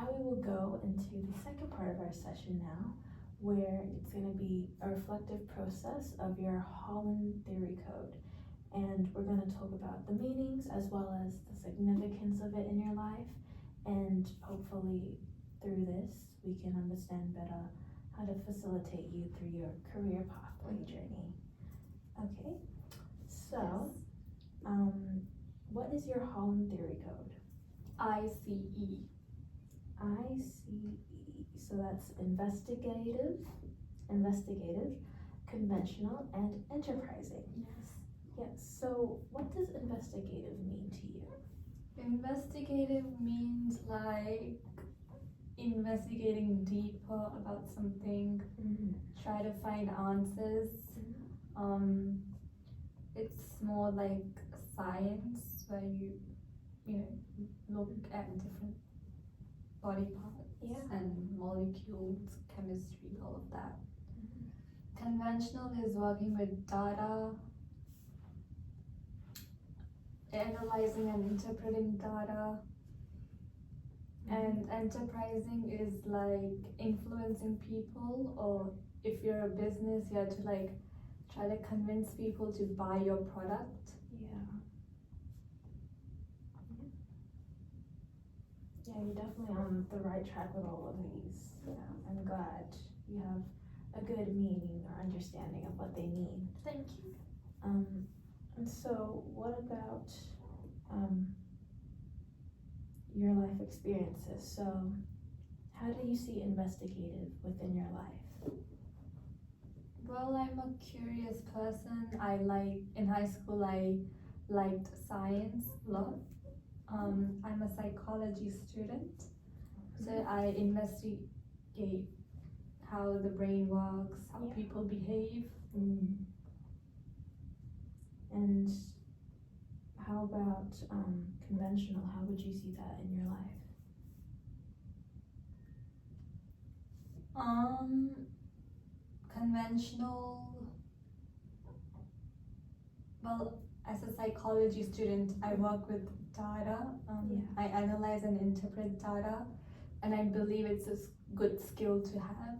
now we will go into the second part of our session now, where it's going to be a reflective process of your Holland Theory Code. And we're going to talk about the meanings as well as the significance of it in your life. And hopefully through this, we can understand better how to facilitate you through your career pathway journey. Okay, so what is your Holland Theory Code? ICE. ICE, so that's investigative, conventional, and enterprising. Yes. Yes, so what does investigative mean to you? Investigative means like investigating deeper about something, try to find answers. It's more like science where you look at different body parts and molecules, chemistry, all of that. Conventional is working with data, analyzing and interpreting data. And enterprising is like influencing people, or if you're a business, you have to like try to convince people to buy your product. Yeah, you're definitely on the right track with all of these. Yeah, I'm glad you have a good meaning or understanding of what they mean. Thank you. And so what about your life experiences? So how do you see investigative within your life? Well, I'm a curious person. In high school I liked science a lot. I'm a psychology student, so I investigate how the brain works, how people behave. And how about conventional? How would you see that in your life? Conventional, well, as a psychology student, I work with data. I analyze and interpret data, and I believe it's a good skill to have.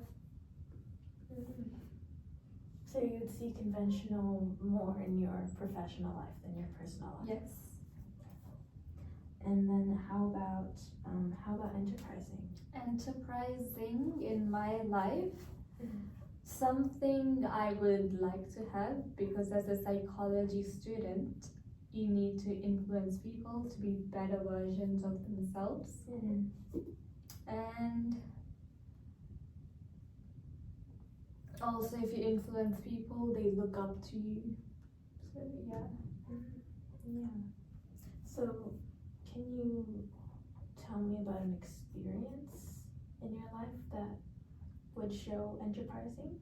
So you would see conventional more in your professional life than your personal life? Yes. And then how about enterprising? Enterprising in my life, something I would like to have, because as a psychology student, you need to influence people to be better versions of themselves. And also, if you influence people, they look up to you. So So can you tell me about an experience in your life that would show enterprising?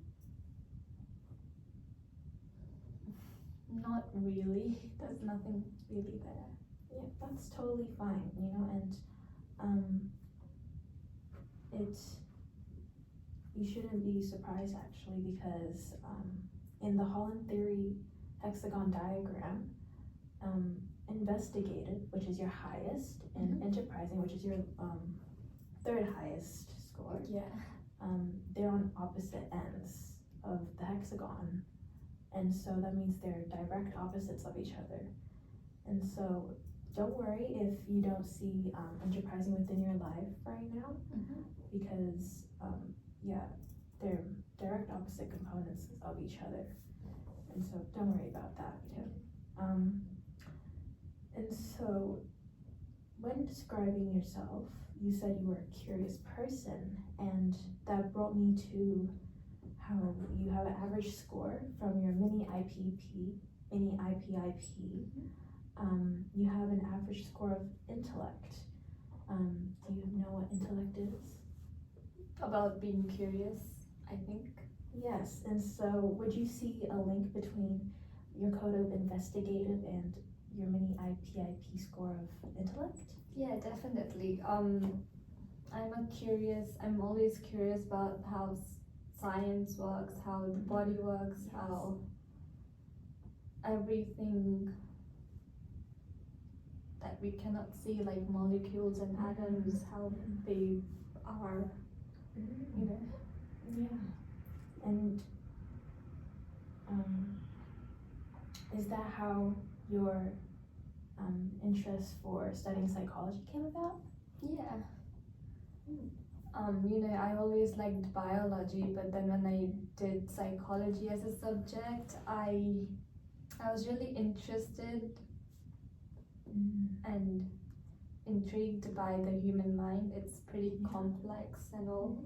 Not really. There's nothing really there. Yeah, that's totally fine, and you shouldn't be surprised actually, because in the Holland Theory hexagon diagram, investigative, which is your highest, and enterprising, which is your third highest score, they're on opposite ends of the hexagon, and so that means they're direct opposites of each other. And so don't worry if you don't see enterprising within your life right now, because they're direct opposite components of each other, and so don't worry about that. And so when describing yourself, you said you were a curious person, and that brought me to how you have an average score from your mini IPIP. You have an average score of intellect. Do you know what intellect is? About being curious, I think. Yes, and so would you see a link between your code of investigative and your mini IPIP score of intellect? Yeah, definitely. I'm always curious about how science works, how the body works, how everything that we cannot see, like molecules and atoms, how they are, you know. Yeah. And is that how your interest for studying psychology came about? Yeah. You know, I always liked biology, but then when I did psychology as a subject, I was really interested and intrigued by the human mind. It's pretty complex and all.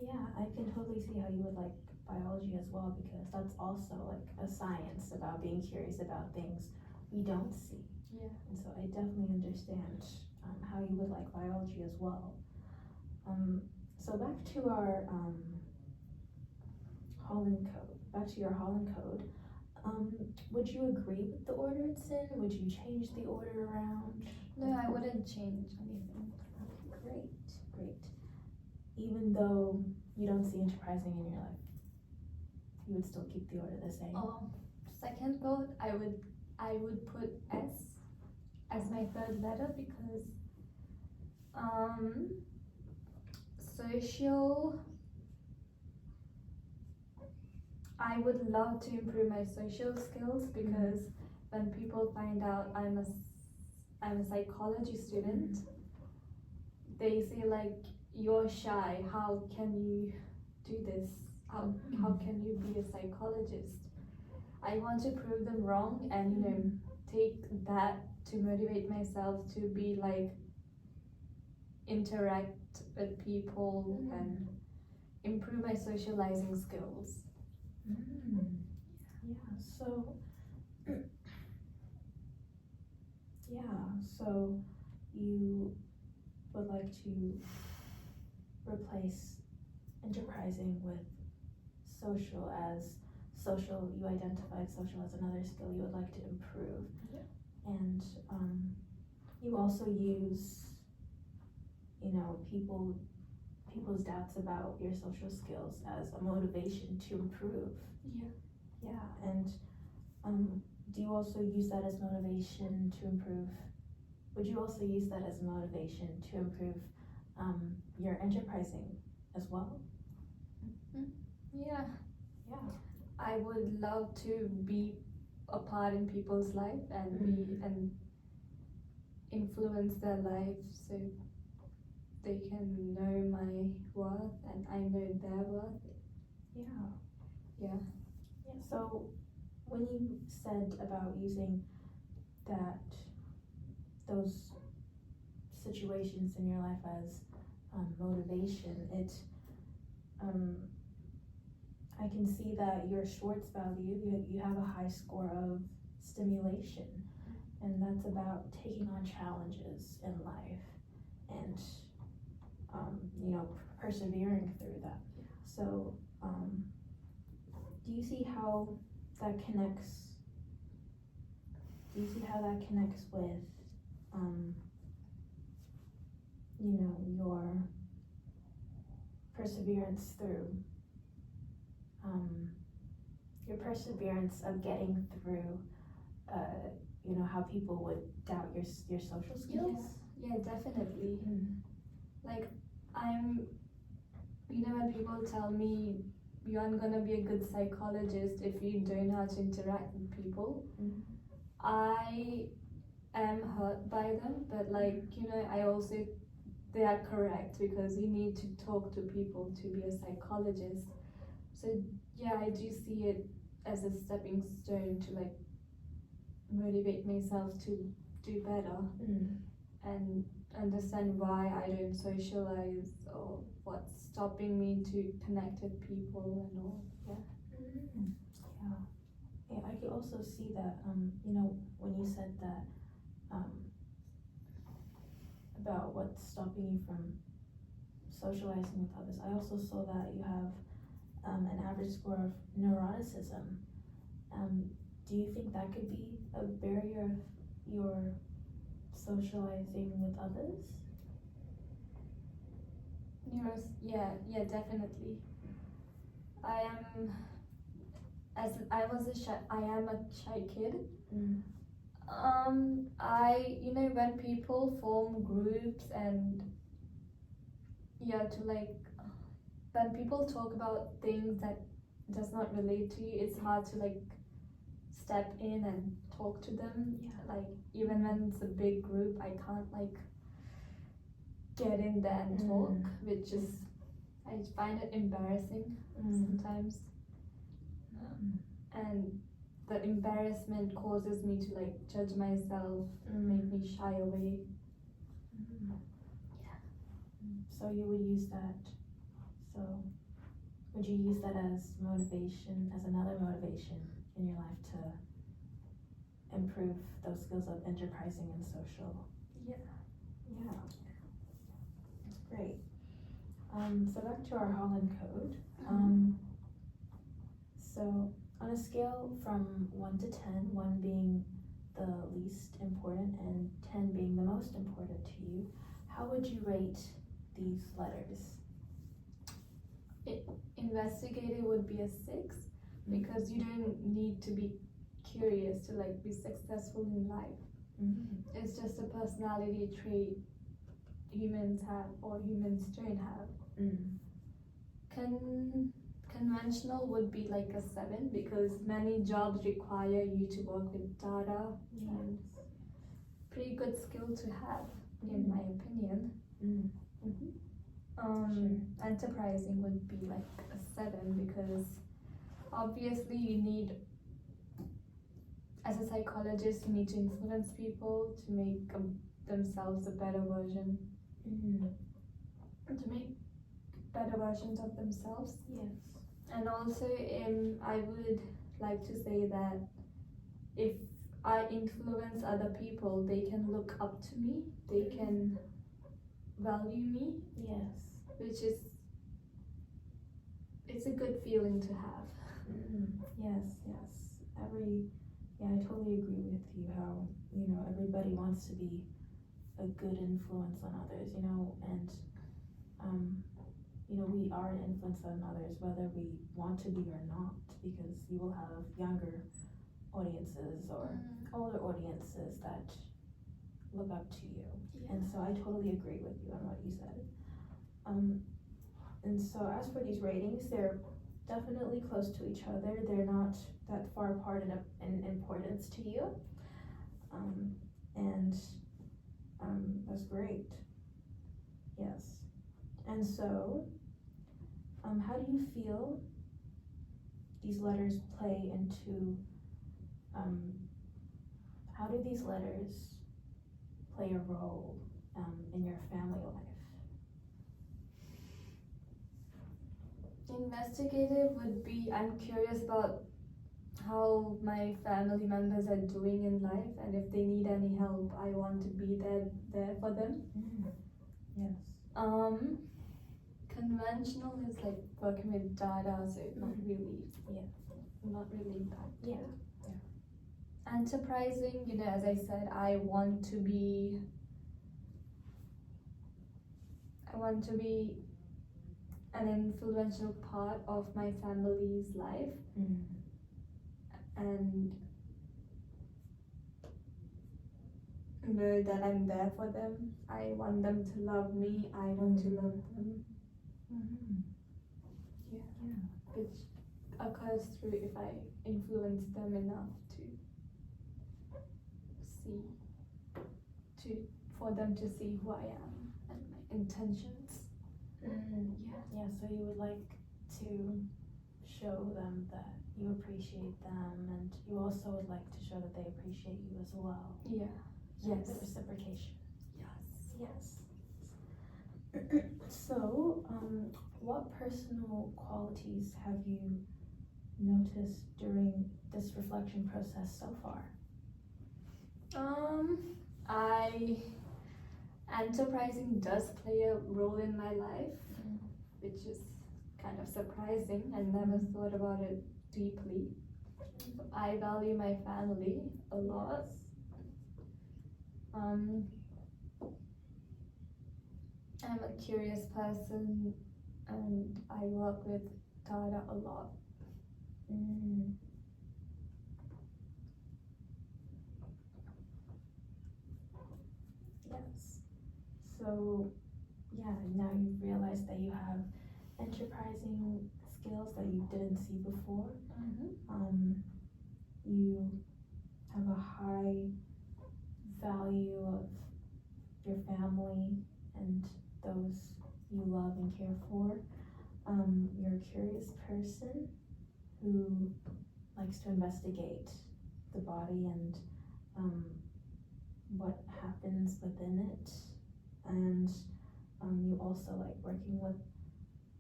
Yeah, I can totally see how you would like biology as well, because that's also like a science about being curious about things we don't see. Yeah. And so I definitely understand how you would like biology as well. So back to our Holland Code. Back to your Holland Code. Would you agree with the order it's in? Would you change the order around? No, I wouldn't change anything. Great, great. Even though you don't see enterprising in your life, you would still keep the order the same? Second thought, I would put S as my third letter because social, I would love to improve my social skills because when people find out I'm a psychology student, they say like, you're shy, how can you do this? How can you be a psychologist? I want to prove them wrong and, you know, take that to motivate myself to be like, interact with people and improve my socializing skills. So you would like to replace enterprising with social as social, you identified social as another skill you would like to improve. And you also use, you know, people's doubts about your social skills as a motivation to improve. And do you also use that as motivation to improve? Would you also use that as motivation to improve your enterprising as well? Yeah. I would love to be a part in people's life and be and influence their lives so they can know my worth and I know their worth. So when you said about using those situations in your life as motivation, I can see that your Schwartz value, you have a high score of stimulation, and that's about taking on challenges in life and you know, persevering through that. So do you see how that connects with you know, your perseverance through your perseverance of getting through you know, how people would doubt your social skills? Yeah, definitely. Like, you know, when people tell me you aren't gonna be a good psychologist if you don't know how to interact with people, I am hurt by them, but like, you know, I also, they are correct because you need to talk to people to be a psychologist. So yeah, I do see it as a stepping stone to like motivate myself to do better and understand why I don't socialize or what's stopping me to connect with people and all. Yeah, I could also see that you know, when you said that about what's stopping you from socializing with others, I also saw that you have an average score of neuroticism. Do you think that could be a barrier of your socializing with others? Yeah, definitely. I am a shy kid. When people form groups and yeah, to like when people talk about things that does not relate to you, it's hard to like step in and talk to them. Yeah. Like even when it's a big group, I can't like get in there and talk, which is I find it embarrassing sometimes. And the embarrassment causes me to like judge myself, make me shy away. So you would use that. So would you use that as motivation, as another motivation in your life to improve those skills of enterprising and social? Yeah. Yeah. That's great. So back to our Holland Code. So on a scale from 1 to 10, 1 being the least important and 10 being the most important to you, how would you rate these letters? Investigative would be a 6 because you don't need to be curious to like be successful in life. It's just a personality trait humans have or humans don't have. Conventional would be like a 7 because many jobs require you to work with data and pretty good skill to have in my opinion. Enterprising would be like a 7 because obviously you need, as a psychologist, you need to influence people to make themselves a better version, to make better versions of themselves. Yes. And also I would like to say that if I influence other people, they can look up to me, they can value me. Yes. Which is, it's a good feeling to have. Yes. I totally agree with you how, everybody wants to be a good influence on others, and we are an influence on others whether we want to be or not, because you will have younger audiences or older audiences that look up to you. And so I totally agree with you on what you said. And so as for these ratings, they're definitely close to each other. They're not that far apart in importance to you. That's great. Yes. And so, how do you feel these letters play into, how do these letters play a role in your family life? Investigative would be, I'm curious about how my family members are doing in life, and if they need any help, I want to be there for them. Yes. Conventional is like working with data, so not really that. Yeah. Enterprising, as I said, I want to be an influential part of my family's life. And know that I'm there for them. I want them to love me, I want to love them. Which occurs through if I influence them enough for them to see who I am and my intentions. Yeah, so you would like to show them that you appreciate them, and you also would like to show that they appreciate you as well. Yeah. Yes. The reciprocation. Yes. So, what personal qualities have you noticed during this reflection process so far? Enterprising does play a role in my life, which is kind of surprising. I never thought about it deeply. I value my family a lot. I'm a curious person and I work with data a lot. So, yeah, now you've realized that you have enterprising skills that you didn't see before. You have a high value of your family and those you love and care for. You're a curious person who likes to investigate the body and what happens within it. And you also like working with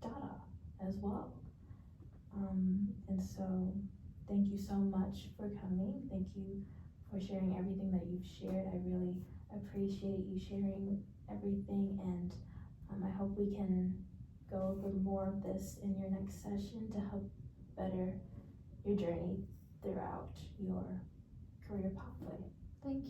data as well. And so thank you so much for coming. Thank you for sharing everything that you've shared. I really appreciate you sharing everything, and I hope we can go over more of this in your next session to help better your journey throughout your career pathway. Thank you.